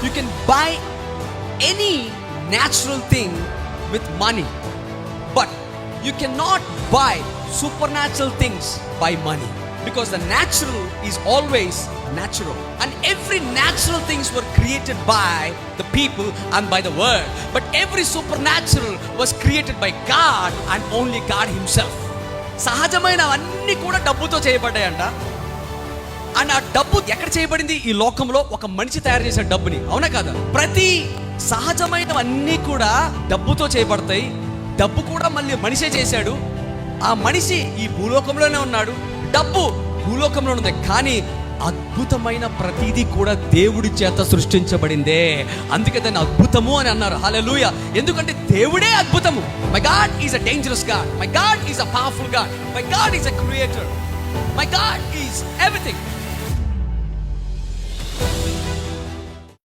You can buy any natural thing with money, but you cannot buy supernatural things by money, because the natural is always natural, and every natural things were created by the people and by the word, but every supernatural was created by God and only God himself. సహజమైనవన్నీ కూడా డబ్బుతో చేయబడ్డాయంట. And ఆ డబ్బు ఎక్కడ చేయబడింది? ఈ లోకంలో ఒక మనిషి తయారు చేసే డబ్బుని, అవునా కదా? ప్రతి సహజమైనవన్నీ కూడా డబ్బుతో చేయబడతాయి. డబ్బు కూడా మళ్ళీ మనిషే చేశాడు. ఆ మనిషి ఈ భూలోకంలోనే ఉన్నాడు, డబ్బు భూలోకంలో ఉంది. కానీ అద్భుతమైన ప్రతిదీ కూడా దేవుడి చేత సృష్టించబడిందే. అందుకే దాన్ని అద్భుతము అని అన్నారు. హల్లెలూయా. ఎందుకంటే దేవుడే అద్భుతము. My God is a dangerous God. My God is a powerful God. My God is a creator. My God is everything.